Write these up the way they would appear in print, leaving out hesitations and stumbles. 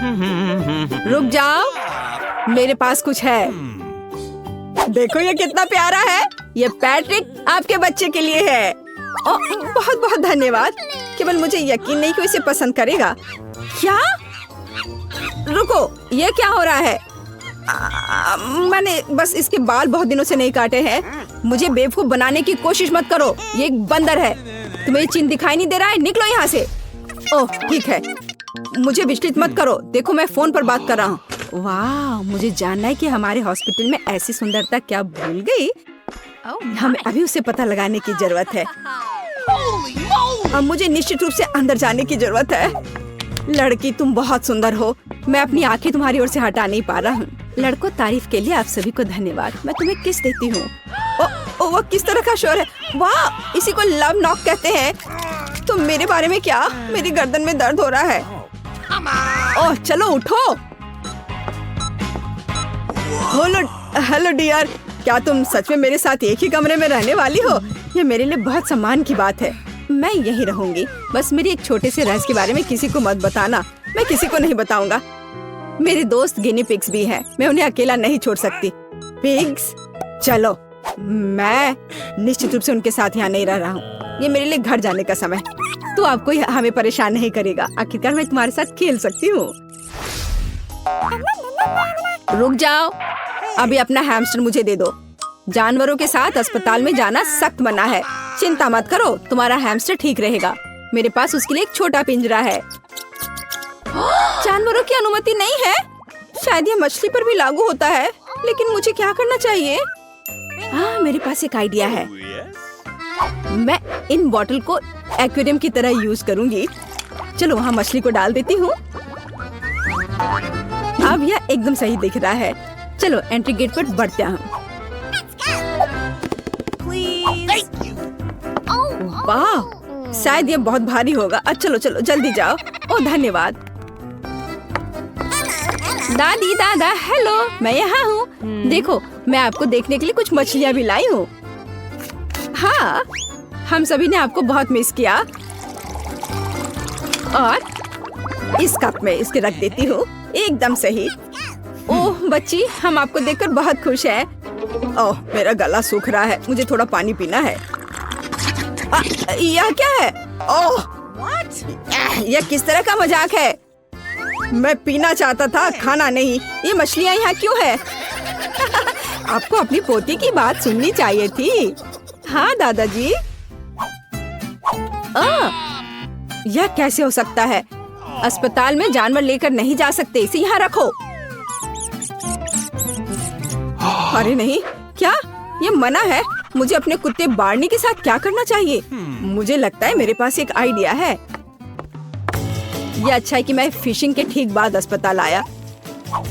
रुक जाओ, मेरे पास कुछ है। देखो ये कितना प्यारा है। ये पैट्रिक आपके बच्चे के लिए है। ओ, बहुत बहुत धन्यवाद। केवल मुझे यकीन नहीं कि इसे पसंद करेगा। क्या? रुको, ये क्या हो रहा है? मैंने बस इसके बाल बहुत दिनों से नहीं काटे हैं। मुझे बेवकूफ बनाने की कोशिश मत करो। ये एक बंदर है। तुम्हें चिन्ह दिखाई नहीं दे रहा है? निकलो यहाँ से। ओह ठीक है, मुझे विचलित मत करो। देखो मैं फोन पर बात कर रहा हूँ। वाह, मुझे जानना है कि हमारे हॉस्पिटल में ऐसी सुंदरता क्या भूल गई। हमें अभी उसे पता लगाने की जरूरत है। अब मुझे निश्चित रूप से अंदर जाने की जरूरत है। लड़की तुम बहुत सुंदर हो। मैं अपनी आंखें तुम्हारी ओर से हटा नहीं पा रहा हूँ। लड़कों, तारीफ के लिए आप सभी को धन्यवाद। मैं तुम्हें किस देती हूँ। वो किस तरह का शोर है? वाह, इसी को लव नॉक कहते हैं। तो मेरे बारे में क्या? मेरी गर्दन में दर्द हो रहा है। ओह चलो उठो। हेलो डियर, क्या तुम सच में मेरे साथ एक ही कमरे में रहने वाली हो? ये मेरे लिए बहुत सम्मान की बात है। मैं यहीं रहूंगी। बस मेरी एक छोटे से राज के बारे में किसी को मत बताना। मैं किसी को नहीं बताऊंगा। मेरे दोस्त गिनी पिग्स भी हैं। मैं उन्हें अकेला नहीं छोड़ सकती। पिग्स, चलो। मैं निश्चित रूप से उनके साथ यहाँ नहीं रह रहा हूँ। ये मेरे लिए घर जाने का समय। तो आपको हमें परेशान नहीं करेगा। आखिरकार मैं तुम्हारे साथ खेल सकती हूँ। रुक जाओ, अभी अपना हैमस्टर मुझे दे दो। जानवरों के साथ अस्पताल में जाना सख्त मना है। चिंता मत करो, तुम्हारा हैमस्टर ठीक रहेगा। मेरे पास उसके लिए एक छोटा पिंजरा है। जानवरों की अनुमति नहीं है? शायद ये मछली पर भी लागू होता है। लेकिन मुझे क्या करना चाहिए? हाँ, मेरे पास एक आइडिया है। मैं इन बोतल को एक्वेरियम की तरह यूज करूंगी। चलो वहाँ मछली को डाल देती हूँ। अब यह एकदम सही दिख रहा है। चलो एंट्री गेट पर बढ़ते हैं। वाह, शायद ये बहुत भारी होगा। चलो चलो जल्दी जाओ। ओह धन्यवाद। दादी दादा हेलो, मैं यहाँ हूँ। देखो, मैं आपको देखने के लिए कुछ मछलियाँ भी लाई हूँ। हाँ, हम सभी ने आपको बहुत मिस किया। और इस कप में इसके रख देती हूँ। एकदम सही। ओह बच्ची, हम आपको देखकर बहुत खुश हैं। ओह मेरा गला सूख रहा है, मुझे थोड़ा पानी पीना है। यह क्या है? ओह यह किस तरह का मजाक है? मैं पीना चाहता था, खाना नहीं। ये मछलियाँ यहाँ क्यों है? आपको अपनी पोती की बात सुननी चाहिए थी। हाँ दादाजी। यह कैसे हो सकता है? अस्पताल में जानवर लेकर नहीं जा सकते। इसे यहाँ रखो। अरे नहीं, क्या ये मना है? मुझे अपने कुत्ते बार्नी के साथ क्या करना चाहिए? मुझे लगता है मेरे पास एक आइडिया है। यह अच्छा है कि मैं फिशिंग के ठीक बाद अस्पताल आया।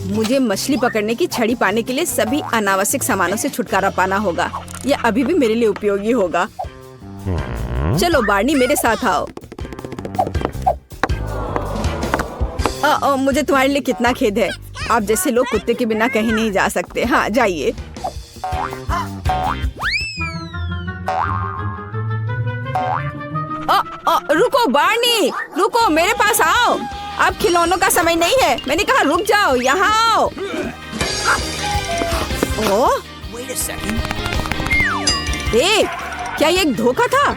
मुझे मछली पकड़ने की छड़ी पाने के लिए सभी अनावश्यक सामानों से छुटकारा पाना होगा। यह अभी भी मेरे लिए उपयोगी होगा। चलो बार्नी, मेरे साथ आओ। मुझे तुम्हारे लिए कितना खेद है। आप जैसे लोग कुत्ते के बिना कहीं नहीं जा सकते। हाँ जाइए। रुको बार्नी, रुको, मेरे पास आओ। अब खिलौनों का समय नहीं है। मैंने कहा रुक जाओ, यहाँ आओ। ओह, क्या ये एक धोखा था?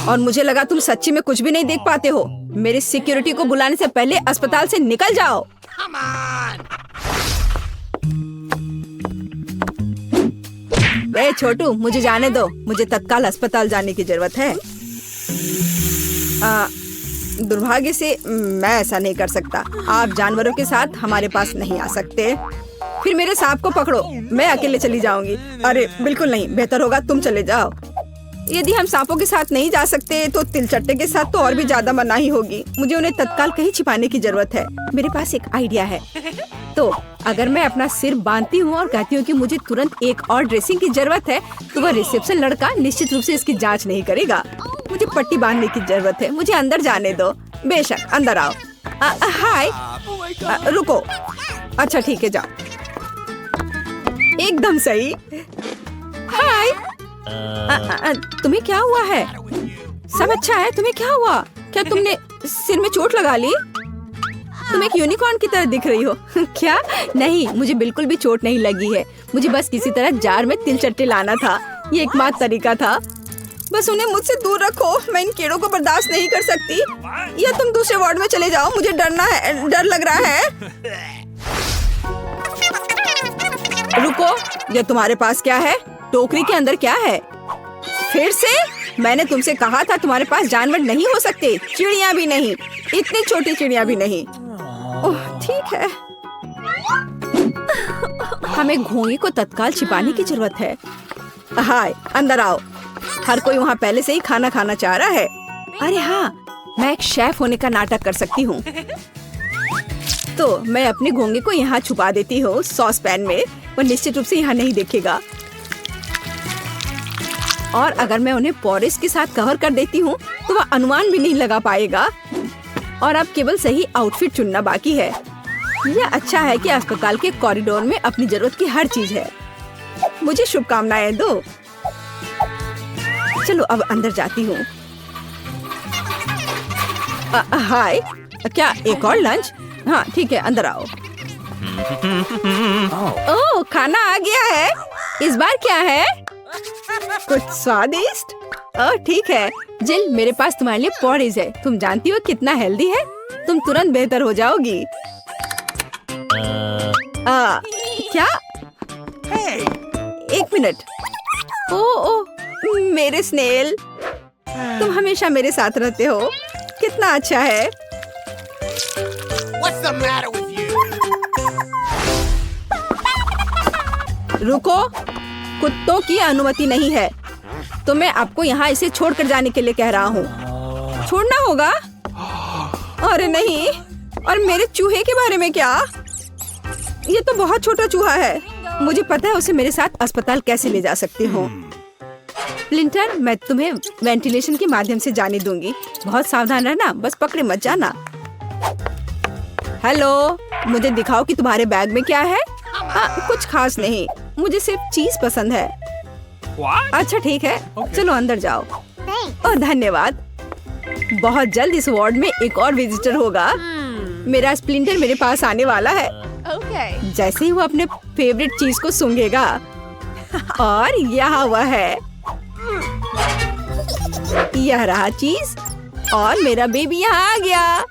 और मुझे लगा तुम सच्ची में कुछ भी नहीं देख पाते हो। मेरे सिक्योरिटी को बुलाने से पहले अस्पताल से निकल जाओ। ए छोटू, मुझे जाने दो। मुझे तत्काल अस्पताल जाने की जरूरत है। दुर्भाग्य से मैं ऐसा नहीं कर सकता। आप जानवरों के साथ हमारे पास नहीं आ सकते। फिर मेरे सांप को पकड़ो, मैं अकेले चली जाऊंगी। अरे बिल्कुल नहीं, बेहतर होगा तुम चले जाओ। यदि हम सांपों के साथ नहीं जा सकते तो तिलचट्टे के साथ तो और भी ज्यादा मनाही होगी। मुझे उन्हें तत्काल कहीं छिपाने की जरूरत है। मेरे पास एक आइडिया है। तो अगर मैं अपना सिर बांधती हूँ और कहती हूँ कि मुझे तुरंत एक और ड्रेसिंग की जरूरत है, तो वह रिसेप्शन लड़का निश्चित रूप से इसकी जांच नहीं करेगा। मुझे पट्टी बांधने की जरूरत है। मुझे अंदर जाने दो। बेशक, अंदर आओ। हाय, रुको। अच्छा ठीक है, जाओ। एकदम सही। हाय, तुम्हें क्या हुआ है? सब अच्छा है? तुम्हें क्या हुआ? क्या तुमने सिर में चोट लगा ली? तुम एक यूनिकॉर्न की तरह दिख रही हो। क्या? नहीं, मुझे बिल्कुल भी चोट नहीं लगी है। मुझे बस किसी तरह जार में तिलचट्टे लाना था। ये एकमात्र तरीका था। बस उन्हें मुझसे दूर रखो। मैं इन कीड़ों को बर्दाश्त नहीं कर सकती। या तुम दूसरे वार्ड में चले जाओ। मुझे डर लग रहा है। रुको, ये तुम्हारे पास क्या है? टोकरी के अंदर क्या है? फिर से? मैंने तुमसे कहा था तुम्हारे पास जानवर नहीं हो सकते, चिड़िया भी नहीं, इतनी छोटी चिड़िया भी नहीं। ओह ठीक है। हमें घोंगे को तत्काल छिपाने की जरूरत है। हाय, अंदर आओ। हर कोई वहाँ पहले से ही खाना खाना चाह रहा है। अरे हाँ, मैं एक शेफ होने का नाटक कर सकती हूँ। तो मैं अपने घोंगे को यहाँ छुपा देती हूँ सॉस पैन में। वो निश्चित रूप से यहाँ नहीं देखेगा। और अगर मैं उन्हें पॉरिस के साथ कवर कर देती हूँ तो वह अनुमान भी नहीं लगा पाएगा। और अब केवल सही आउटफिट चुनना बाकी है। यह अच्छा है कि अस्पताल के कॉरिडोर में अपनी जरूरत की हर चीज है। मुझे शुभकामनाएं दो। चलो अब अंदर जाती हूँ। हाय, क्या एक और लंच? हाँ ठीक है, अंदर आओ। ओह, खाना आ गया है। इस बार क्या है? कुछ स्वादिष्ट? ओह ठीक है जिल, मेरे पास तुम्हारे लिए पॉरीज है। तुम जानती हो कितना हेल्दी है। तुम तुरंत बेहतर हो जाओगी। क्या? एक मिनट। ओह, मेरे स्नेल, तुम हमेशा मेरे साथ रहते हो। कितना अच्छा है। What's the matter with you? रुको, कुत्तों की अनुमति नहीं है। तो मैं आपको यहाँ इसे छोड़कर जाने के लिए कह रहा हूँ। छोड़ना होगा? अरे नहीं। और मेरे चूहे के बारे में क्या? ये तो बहुत छोटा चूहा है। मुझे पता है उसे मेरे साथ अस्पताल कैसे ले जा सकती हूँ। स्प्लिंटर, मैं तुम्हें वेंटिलेशन के माध्यम से जाने दूंगी। बहुत सावधान रहना, बस पकड़े मत जाना। हेलो, मुझे दिखाओ कि तुम्हारे बैग में क्या है। कुछ खास नहीं, मुझे सिर्फ चीज पसंद है। अच्छा ठीक है, चलो अंदर जाओ। ओह धन्यवाद। बहुत जल्द इस वार्ड में एक और विजिटर होगा। मेरा स्प्लिंटर मेरे पास आने वाला है। जैसे ही वो अपने फेवरेट चीज को सूंघेगा। और यहाँ वह है। यह रहा चीज और मेरा बेबी यहाँ आ गया।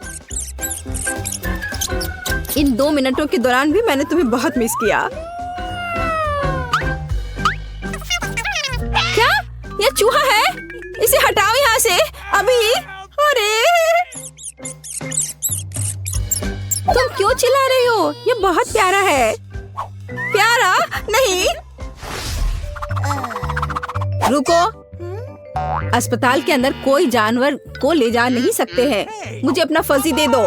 इन 2 मिनटों के दौरान भी मैंने तुम्हें बहुत मिस किया। क्या? यह चूहा है? इसे हटाओ यहाँ से अभी। अरे तुम क्यों चिल्ला रही हो? यह बहुत प्यारा है। प्यारा नहीं। रुको, अस्पताल के अंदर कोई जानवर को ले जा नहीं सकते हैं। मुझे अपना फर्जी दे दो।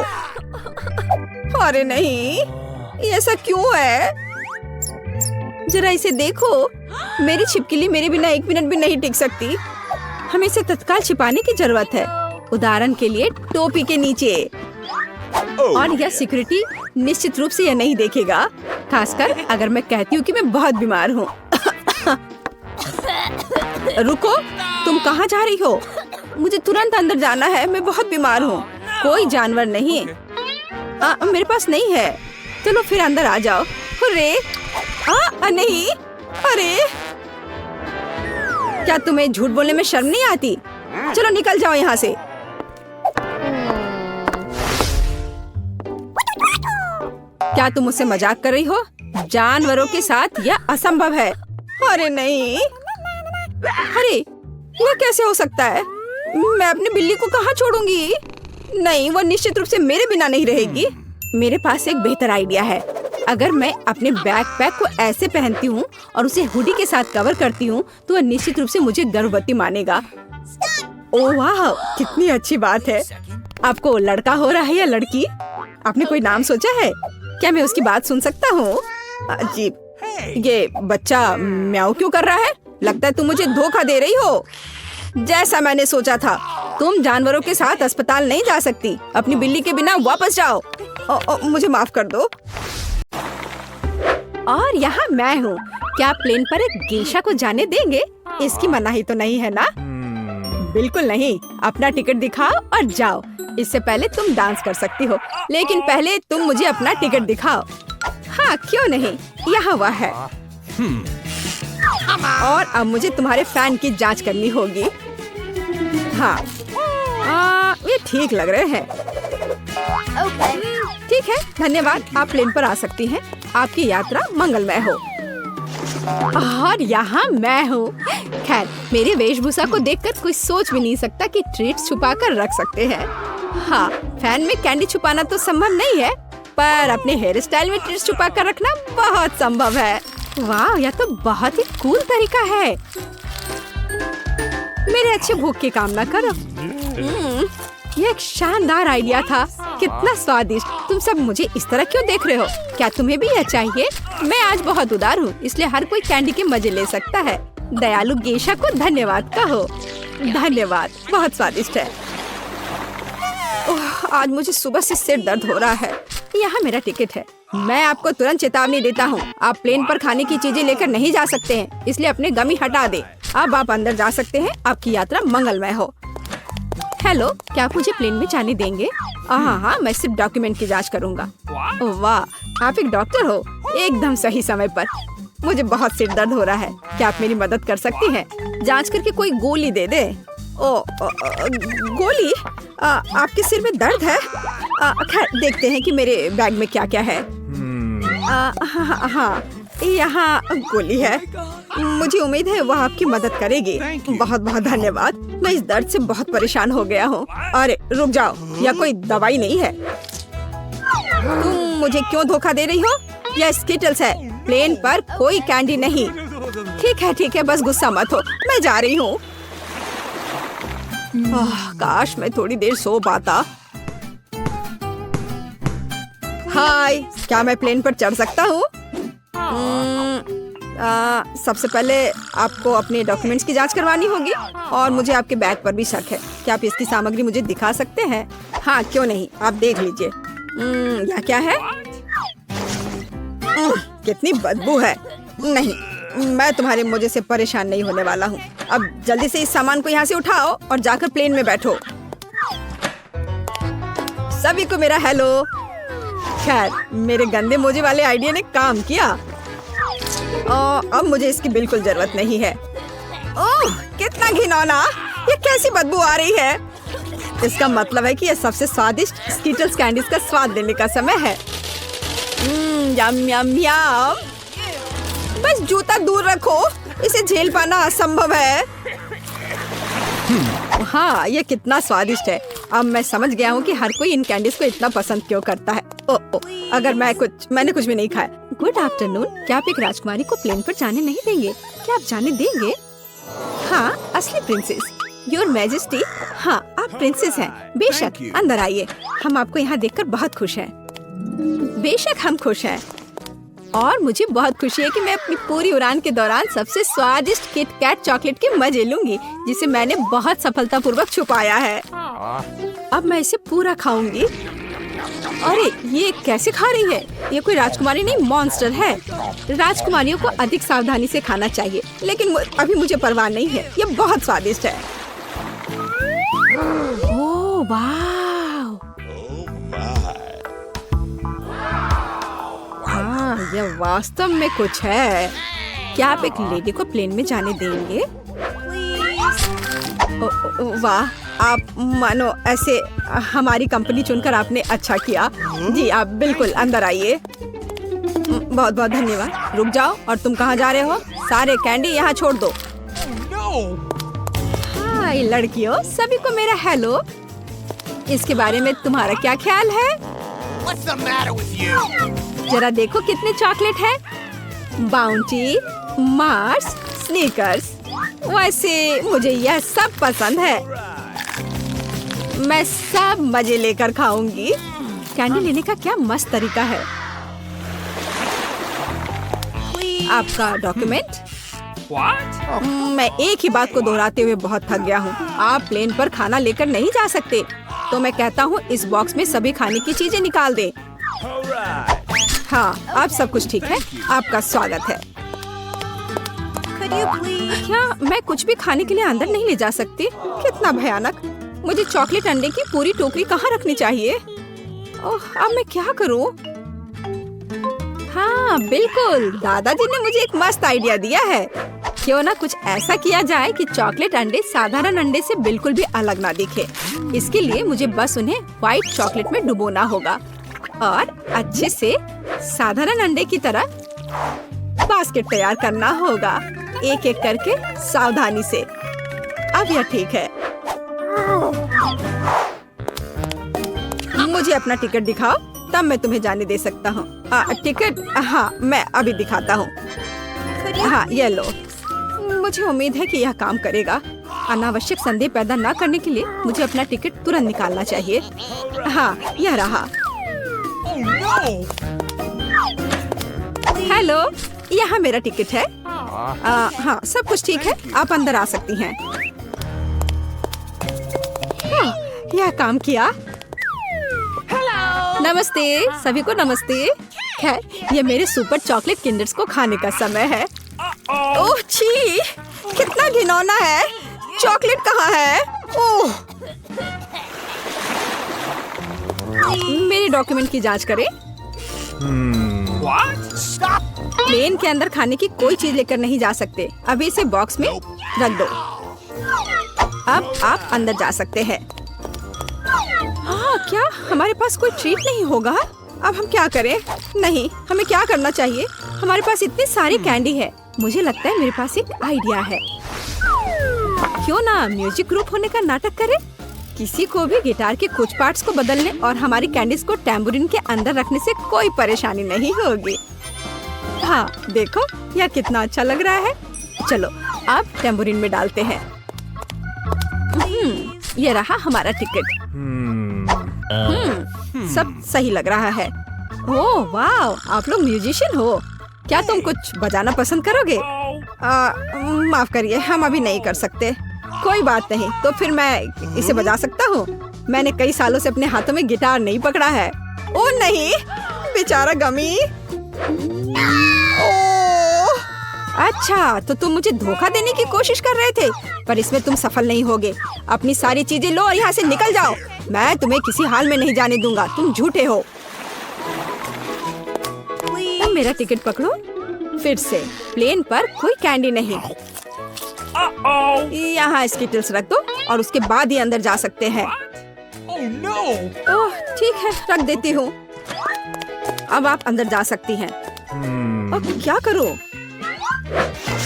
अरे नहीं, ये ऐसा क्यों है? जरा इसे देखो। मेरी छिपकली मेरे बिना 1 मिनट भी नहीं टिक सकती। हमें इसे तत्काल छिपाने की जरूरत है। उदाहरण के लिए टोपी के नीचे। और यह सिक्योरिटी निश्चित रूप से यह नहीं देखेगा, खासकर अगर मैं कहती हूँ कि मैं बहुत बीमार हूँ। रुको, तुम कहाँ जा रही हो? मुझे तुरंत अंदर जाना है। मैं बहुत बीमार हूँ। कोई जानवर नहीं। मेरे पास नहीं है। चलो फिर अंदर आ जाओ। अरे नहीं। अरे क्या तुम्हें झूठ बोलने में शर्म नहीं आती? चलो निकल जाओ यहाँ से। क्या तुम मुझसे मजाक कर रही हो? जानवरों के साथ यह असंभव है। अरे नहीं। अरे यह कैसे हो सकता है? मैं अपनी बिल्ली को कहाँ छोड़ूंगी? नहीं, वो निश्चित रूप से मेरे बिना नहीं रहेगी। मेरे पास एक बेहतर आइडिया है। अगर मैं अपने बैकपैक को ऐसे पहनती हूँ और उसे हुडी के साथ कवर करती हूँ तो वह निश्चित रूप से मुझे गर्भवती मानेगा। ओह वाह, कितनी अच्छी बात है। आपको लड़का हो रहा है या लड़की? आपने कोई नाम सोचा है? क्या मैं उसकी बात सुन सकता हूँ? अजीब, ये बच्चा म्याऊ क्यों कर रहा है? लगता है तुम मुझे धोखा दे रही हो। जैसा मैंने सोचा था। तुम जानवरों के साथ अस्पताल नहीं जा सकती। अपनी बिल्ली के बिना वापस जाओ। मुझे माफ कर दो। और यहाँ मैं हूँ। क्या आप प्लेन पर एक गेशा को जाने देंगे? इसकी मनाही तो नहीं है ना? बिल्कुल नहीं। अपना टिकट दिखाओ और जाओ। इससे पहले तुम डांस कर सकती हो, लेकिन पहले तुम मुझे अपना टिकट दिखाओ। हाँ क्यों नहीं, यहाँ वह है। और अब मुझे तुम्हारे फैन की जांच करनी होगी। हाँ ये ठीक लग रहे हैं। ठीक है, धन्यवाद। आप प्लेन पर आ सकती हैं। आपकी यात्रा मंगलमय हो। और यहाँ मैं हूँ। खैर, मेरी वेशभूषा को देखकर कोई सोच भी नहीं सकता कि ट्रीट्स छुपा कर रख सकते हैं। हाँ, फैन में कैंडी छुपाना तो संभव नहीं है, पर अपने हेयर स्टाइल में ट्रीट्स छुपा कर रखना बहुत संभव है। वाह, यह तो बहुत ही कूल तरीका है। मेरे अच्छे भूख की कामना करो। यह एक शानदार आइडिया था। कितना स्वादिष्ट। तुम सब मुझे इस तरह क्यों देख रहे हो? क्या तुम्हें भी यह चाहिए? मैं आज बहुत उदार हूँ, इसलिए हर कोई कैंडी के मजे ले सकता है। दयालु गेशा को धन्यवाद कहो। धन्यवाद, बहुत स्वादिष्ट है। आज मुझे सुबह से सिर दर्द हो रहा है। यहाँ मेरा टिकट है। मैं आपको तुरंत चेतावनी देता हूँ, आप प्लेन पर खाने की चीजें लेकर नहीं जा सकते हैं, इसलिए अपने गमी हटा दे। अब आप अंदर जा सकते हैं। आपकी यात्रा मंगलमय हो। हेलो, क्या आप मुझे प्लेन में जाने देंगे? हाँ, मैं सिर्फ डॉक्यूमेंट की जांच करूंगा। ओह वाह, आप एक डॉक्टर हो। एकदम सही समय पर। मुझे बहुत सिर दर्द हो रहा है। क्या आप मेरी मदद कर सकती हैं? जांच करके कोई गोली दे दे। गोली? आपके सिर में दर्द है? खैर, देखते हैं कि मेरे बैग में क्या क्या है। हाँ, यहाँ गोली है। मुझे उम्मीद है वह आपकी मदद करेगी। बहुत बहुत धन्यवाद। मैं इस दर्द से बहुत परेशान हो गया हूँ। अरे रुक जाओ, यह कोई दवाई नहीं है। तुम मुझे क्यों धोखा दे रही हो? यह स्किटल्स है। प्लेन पर कोई कैंडी नहीं। ठीक है, बस गुस्सा मत हो। मैं जा रही हूँ। काश मैं थोड़ी देर सो पाता। हाय, क्या मैं प्लेन पर चढ़ सकता हूँ? सबसे पहले आपको अपने डॉक्यूमेंट्स की जांच करवानी होगी और मुझे आपके बैग पर भी शक है। क्या आप इसकी सामग्री मुझे दिखा सकते हैं? हाँ क्यों नहीं, आप देख लीजिए। यह क्या है? कितनी बदबू है। नहीं, मैं तुम्हारे मुझे से परेशान नहीं होने वाला हूँ। अब जल्दी से इस सामान को यहाँ से उठाओ और जाकर प्लेन में बैठो। सभी को मेरा हेलो। खैर, मेरे गंदे मोजे वाले आइडिया ने काम किया। अब मुझे इसकी बिल्कुल जरूरत नहीं है। ओह, कितना घिनौना। ये कैसी बदबू आ रही है? इसका मतलब है कि यह सबसे स्वादिष्ट स्किटल्स कैंडीज का स्वाद लेने का समय है। यम यम यम। बस जूता दूर रखो, इसे झेल पाना असंभव है। हाँ, ये कितना स्वादिष्ट है। अब मैं समझ गया हूँ कि हर कोई इन कैंडीज को इतना पसंद क्यों करता है। अगर मैंने कुछ भी नहीं खाया। Good afternoon. क्या आप एक राजकुमारी को प्लेन पर जाने नहीं देंगे? क्या आप जाने देंगे? हाँ, असली प्रिंसेस, योर मैजेस्टी। हाँ, आप प्रिंसेस हैं। बेशक, अंदर आइए। हम आपको यहाँ देखकर बहुत खुश हैं। बेशक हम खुश हैं। और मुझे बहुत खुशी है कि मैं अपनी पूरी उड़ान के दौरान सबसे स्वादिष्ट किट कैट चॉकलेट के मजे लूंगी, जिसे मैंने बहुत सफलतापूर्वक छुपाया है। अब मैं इसे पूरा खाऊंगी। अरे ये कैसे खा रही है? ये कोई राजकुमारी नहीं, मॉन्स्टर है। राजकुमारियों को अधिक सावधानी से खाना चाहिए, लेकिन अभी मुझे परवाह नहीं है। ये बहुत स्वादिष्ट है। ओह वाह, हाँ, यह वास्तव में कुछ है। क्या आप एक लेडी को प्लेन में जाने देंगे? वाह, आप मानो ऐसे हमारी कंपनी चुनकर आपने अच्छा किया। जी, आप बिल्कुल अंदर आइए। बहुत बहुत धन्यवाद। रुक जाओ, और तुम कहाँ जा रहे हो? सारे कैंडी यहाँ छोड़ दो। हाय लड़कियों, सभी को मेरा हेलो। इसके बारे में तुम्हारा क्या ख्याल है? जरा देखो कितने चॉकलेट है। Bounty, Mars, sneakers. वैसे मुझे यह सब पसंद है। मैं सब मजे लेकर खाऊंगी। कैंडी लेने का क्या मस्त तरीका है। आपका डॉक्यूमेंट? मैं एक ही बात को दोहराते हुए बहुत थक गया हूँ। आप प्लेन पर खाना लेकर नहीं जा सकते, तो मैं कहता हूँ इस बॉक्स में सभी खाने की चीजें निकाल दे। हाँ, अब सब कुछ ठीक है। आपका स्वागत है। क्या मैं कुछ भी खाने के लिए अंदर नहीं ले जा सकती? कितना भयानक। मुझे चॉकलेट अंडे की पूरी टोकरी कहाँ रखनी चाहिए? ओह, अब मैं क्या करूँ? हाँ बिल्कुल, दादाजी ने मुझे एक मस्त आइडिया दिया है। क्यों ना कुछ ऐसा किया जाए कि चॉकलेट अंडे साधारण अंडे से बिल्कुल भी अलग ना दिखे। इसके लिए मुझे बस उन्हें व्हाइट चॉकलेट में डुबोना होगा और अच्छे से साधारण अंडे की तरह बास्केट तैयार करना होगा, एक एक करके सावधानी से। अब यह ठीक है। मुझे अपना टिकट दिखाओ, तब मैं तुम्हें जाने दे सकता हूँ। टिकट? हाँ, मैं अभी दिखाता हूँ। हाँ, ये लो। मुझे उम्मीद है कि यह काम करेगा। अनावश्यक संदेह पैदा न करने के लिए मुझे अपना टिकट तुरंत निकालना चाहिए। हाँ, यह रहा। हेलो, यहाँ मेरा टिकट है। हाँ, सब कुछ ठीक है, आप अंदर आ सकती हैं। हाँ, यह काम किया। नमस्ते सभी को, नमस्ते। खैर, ये मेरे सुपर चॉकलेट किंडर्स को खाने का समय है। ओह छी, कितना घिनौना है। चॉकलेट कहाँ है? ओह, मेरे डॉक्यूमेंट की जांच करें। प्लेन के अंदर खाने की कोई चीज लेकर नहीं जा सकते। अभी इसे बॉक्स में रख दो। अब आप अंदर जा सकते हैं। हाँ, क्या हमारे पास कोई ट्रीट नहीं होगा? अब हम क्या करें? नहीं, हमें क्या करना चाहिए? हमारे पास इतनी सारी कैंडी है। मुझे लगता है मेरे पास एक आइडिया है। क्यों ना म्यूजिक ग्रुप होने का नाटक करें? किसी को भी गिटार के कुछ पार्ट्स को बदलने और हमारी कैंडीज को टैम्बूरिन के अंदर रखने से कोई परेशानी नहीं होगी। हाँ, देखो यह कितना अच्छा लग रहा है। चलो अब टैम्बूरिन में डालते हैं। ये रहा हमारा टिकट। सब सही लग रहा है। ओह वाह, आप लोग म्यूजिशियन हो। क्या तुम कुछ बजाना पसंद करोगे? माफ करिए, हम अभी नहीं कर सकते। कोई बात नहीं, तो फिर मैं इसे बजा सकता हूँ। मैंने कई सालों से अपने हाथों में गिटार नहीं पकड़ा है। ओह नहीं, बेचारा गमी। ओह, अच्छा, तो तुम मुझे धोखा देने की कोशिश कर रहे थे, पर इसमें तुम सफल नहीं होगे। अपनी सारी चीजें लो और यहाँ से निकल जाओ। मैं तुम्हें किसी हाल में नहीं जाने दूंगा। तुम झूठे हो। तुम मेरा टिकट पकड़ो। फिर से प्लेन पर कोई कैंडी नहीं। यहाँ स्किटल्स रख दो और उसके बाद ही अंदर जा सकते हैं। ओह ठीक है, रख देती हूँ। अब आप अंदर जा सकती हैं। अब क्या करूँ?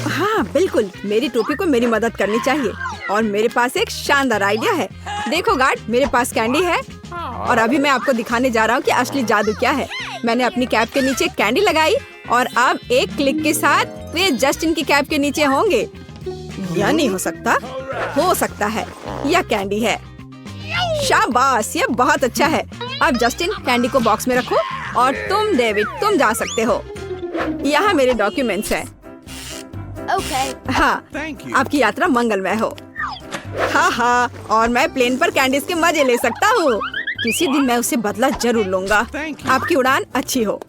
हाँ बिल्कुल, मेरी टोपी को मेरी मदद करनी चाहिए और मेरे पास एक शानदार आइडिया है। देखो गार्ड, मेरे पास कैंडी है और अभी मैं आपको दिखाने जा रहा हूँ कि असली जादू क्या है। मैंने अपनी कैप के नीचे कैंडी लगाई और अब एक क्लिक के साथ वे जस्टिन की कैप के नीचे होंगे। यह नहीं हो सकता। हो सकता है, यह कैंडी है। शाबाश, यह बहुत अच्छा है। अब जस्टिन, कैंडी को बॉक्स में रखो और तुम डेविड, तुम जा सकते हो। यहाँ मेरे डॉक्यूमेंट्स हैं। हाँ, आपकी यात्रा मंगलमय हो। हाँ हाँ, और मैं प्लेन पर कैंडीज के मजे ले सकता हूँ। किसी दिन मैं उसे बदला जरूर लूंगा। आपकी उड़ान अच्छी हो।